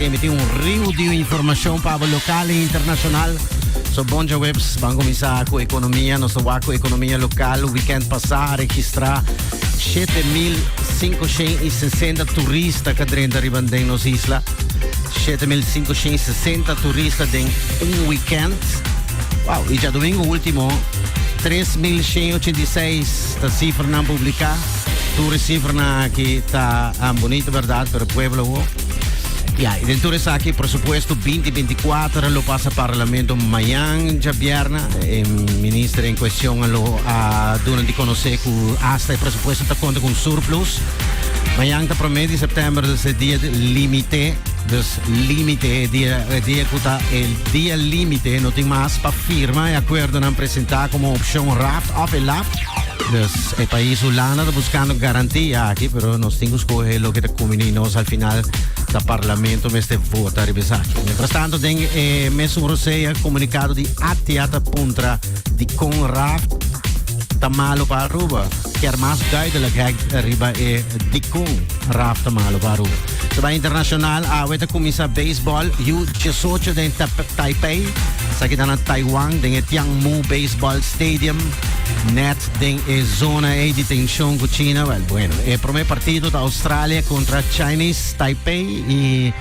emitir um rio de informação para o local e internacional. So Bonja Webs, vamos começar com a economia, nossa economia local. O weekend passado registrar 7.560 turistas que arrivano em nossa isla. 7.560 turistas em weekend. Wow, e já domingo último, 3.186 da cifra não publicada. Tu cifra que está bonita, verdade, para o povo. Ja, e dentro dessa aqui, pressuposto 2024, lo passa Parlamento amanhã, já vierna, e ministro em questão a dona de conhecer que hasta o pressuposto está conta com surplus. Amanhã está promete setembro esse dia limite, dus limite dia limite, não tem mais para firma e acordo não apresentar como opção raft of a lap. Dus o país Holanda está buscando garantia aqui, pero nós temos que escolher o que combinamos al final do Parlamento mas vota revisar. Mientras tanto, tem mesmo Roseia comunicado de atiata puntra de Conraft tamalo para Aruba. Quer mais duidelijk arriba de Conraft tamalo para Aruba. Sa internacional, awet kumisa baseball, U18 din Taipei, sa kita na Taiwan, din Tiangmu Baseball Stadium, net din zona de detenção com China. Well, bueno, primeiro partido da Austrália contra Chinese Taipei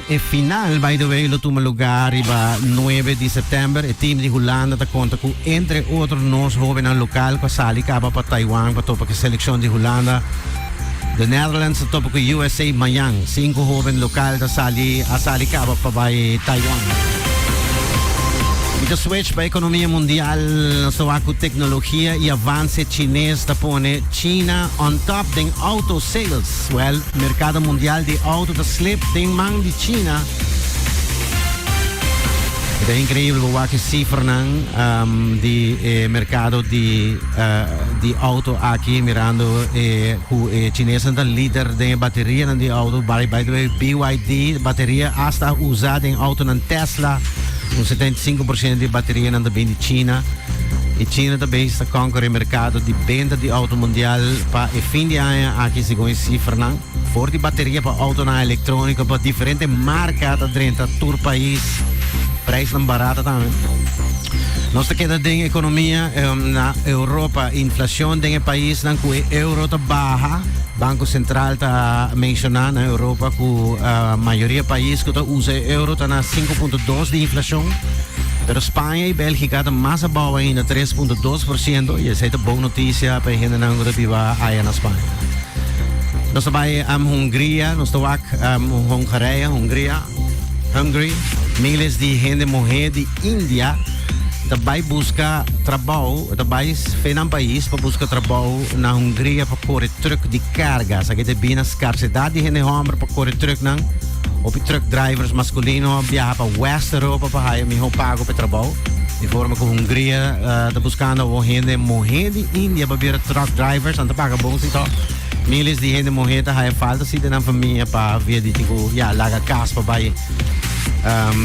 e final, by the way, lo toma lugar iba 9 de setembro. O time de Holanda está conta com, entre outros, nós jovens local que sali para Taiwan, para topa a seleção de Holanda. The Netherlands topa com USA amanhã. 5 jovens local a sali para Taiwan. E switch para a economia mundial, só com tecnologia e avanço chinês da pone China on top de auto sales. Well, mercado mundial de auto da slip de mão de China. É incrível o que cifra de mercado de auto aqui mirando o chinês é o líder de bateria de auto. By the way, BYD bateria hasta usada em auto na Tesla. 75% de bateria não vem de China. E China também está concorrendo no mercado de venda de auto mundial para o fim de ano. Aqui se conhece cifra não. For de bateria para auto na eletrônica para diferentes marcas dentro de todo o país. Preço não barato também. Nós queda em economia na Europa, inflação em país não que o euro está baixa. Banco Central está mencionando na Europa que a maioria país que usa euro está na 5,2% de inflação. Pero Espanha e Bélgica estão mais abaixo ainda, 3,2%. E essa é uma boa notícia para a gente que vive aí na Espanha. Nós vamos a Hungria, nós estamos a Hungria. Milhares de gente morrer de Índia também busca trabalho, também vem no país para buscar trabalho na Hungria para correr truck de carga. Aqui tem bem a escassidade de gente homem para correr truck não. Ou truck drivers masculinos viajar para West Europa para ir melhor pago para trabalho. De forma que a Hungria está buscando gente morrer de Índia para vir truck drivers, não paga bom então. Milhares de gente morrer está falta se na família para vir de tipo larga casa para ir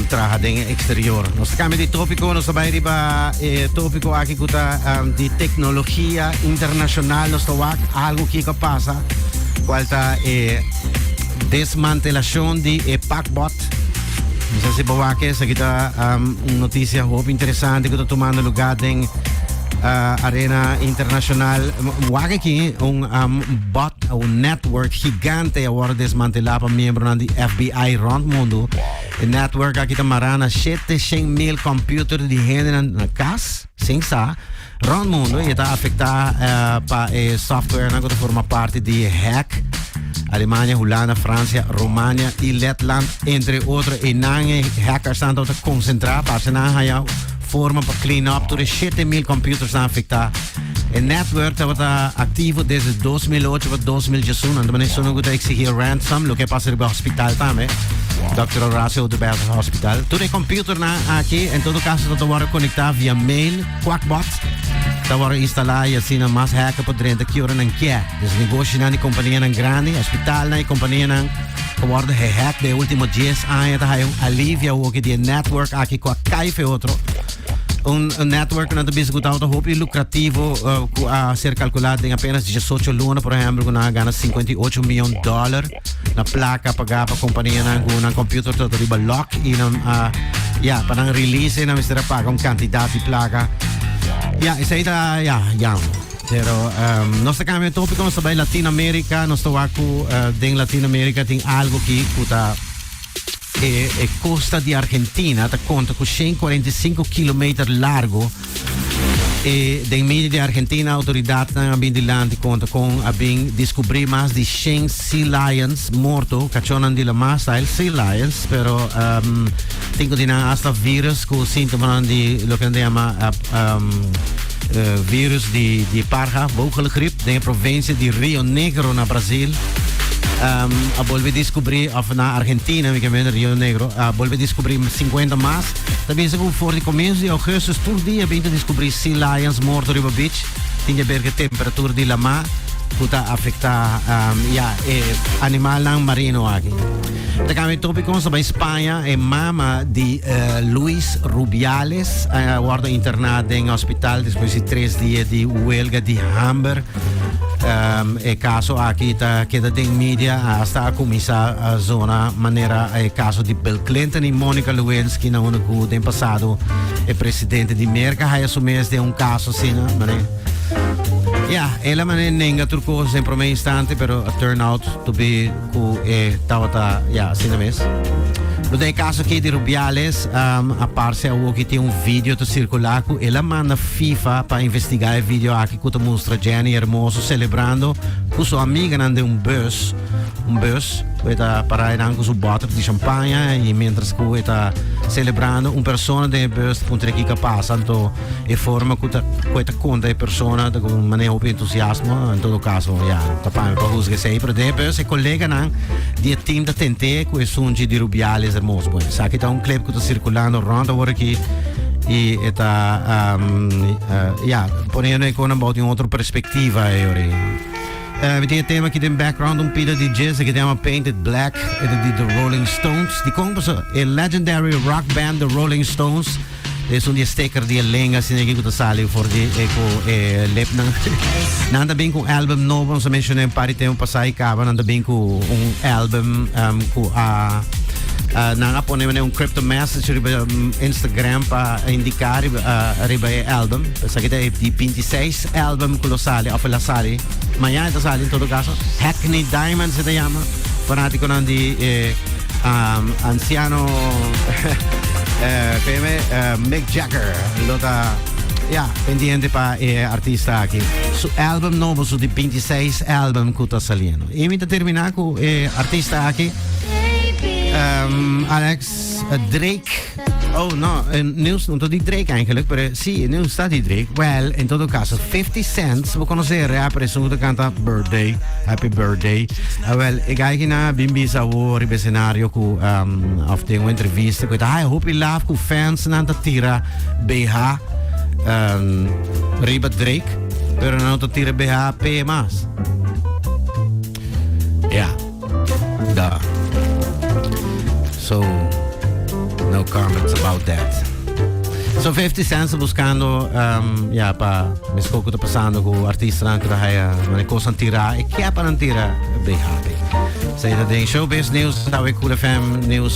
trabalhar no exterior. Nós cambiamos de tópico, nós vamos arriba tópico aqui de tecnologia internacional. Nós estamos algo que passa, qual está desmantelação de PACBOT. Não sei se você quer, aqui está uma notícia muito interessante que está tomando lugar em arena internacional. Aqui bot, network gigante agora desmantelado para membros do FBI rond mundo. O network aqui está marana 700.000 computers de gente na casa, sem sa, rond mundo e está afetado para software que forma parte de hack. Alemanha, Holanda, França, România e Letland, entre outros. E hackers estão a concentrar para se forma para clean up, todos 7.000 computers estão afetados. O network está ativo desde 2008 para 2018. Então, isso não está exigir ransom, o que passa no hospital também. Dr. Horacio do Belo Hospital. Todo o computer aqui, em todo caso, está conectado via mail, QuackBot. Está instalado e assim, mais hacker para dentro que hora não quer. Então, negócio na companhia grande, hospital na companhia que wordt gehackt de últimos 10 anos. Está alivia o que de network aqui com a caixa outro. un network na tabis ko tao hope lucrativo a ser calculado em apenas 18 luna, por exemplo, que na gana 58 milhões de dólares na placa pagar para companhia na computer todo riba lock e na para release na mistura paga quantidade de placa. Isso aí tá pero nosso caminho tópico nós vai Latinoamérica, nós estou aqui em Latinoamérica tem algo que puta costa di Argentina ta conta con 145 km largo e dei media di Argentina autorità abbiamo di land conta con abbiamo descobrir mais de 100 sea lions morto cacionan di la massa il sea lions però tengo di na hasta virus con sintomi di lo che andiamo virus di parga vogelgriep nella provincia di Rio Negro na Brasil. Volve descobrir na Argentina, que é Rio Negro, volve descobrir 50 mais. Também se for de começo de agosto, todo dia vem descobrir sea lions mortos riba beach. Tinha ver que a temperatura de lama puta afectar animal não marino aqui. Daqui tópico sobre Espanha é mama de Luis Rubiales, guarda internado em hospital depois de 3 dias de huelga de hamburger. Caso aqui que da tem mídia está a começar a zona maneira caso de Bill Clinton e Monica Lewinsky na ano que tem passado é presidente de América aí assumiu de caso assim, né? Ela mané nenga turco sempre um instante, pero turn out to be que tava assim mesmo. No caso aqui de Rubiales, a parte que tem vídeo to circular com ela manda FIFA para investigar o vídeo aqui que mostra Jenny Hermoso celebrando com sua amiga nande bus está para ir com seu bottle de champanhe e mientras que está celebrando uma pessoa de bus punto que passa então é forma que está conta a pessoa de uma maneira de entusiasmo em todo caso tá para juzgar sempre de bus é colega não de time da TNT com o sunji de Rubiales Hermoso bom sabe que está clip que está circulando ronda agora aqui e está ponendo com uma outra perspectiva we hebben thema aqui de background pida de jazz que chama Painted Black de The Rolling Stones die komt zo a legendary rock band The Rolling Stones is un sticker di lenga sinigi ko sali for di lep nanda bem com album novo se mencionei um par de tempo passai cava nanda bem com album com nanga ponemos um crypto message riba Instagram para indicar riba album pensa que tem de 26 album que lo sale of la sale amanhã está sale em todo caso Hackney Diamonds se chama fanatico di anziano Mick Jagger lota pendiente para artista aqui su album novo su di 26 album que está saliendo e mi terminar com artista aqui Alex Drake oh no nieuws non di Drake eigenlijk maar sì nieuws staat di Drake well in todo caso 50 Cent we conoscere rapper su che canta birthday happy birthday well e gai na bimbi sa wo ribe scenario ku of the intervista with I hope you love ku fans nanta tira BH riba Drake pero non tira BH P mas da so no comments about that. So 50 Cent buscando pa mi scocco sta passando con artisti anche da ma ne cosa tira e che pa non tira BHP. Sei da ding showbiz news da we cool FM news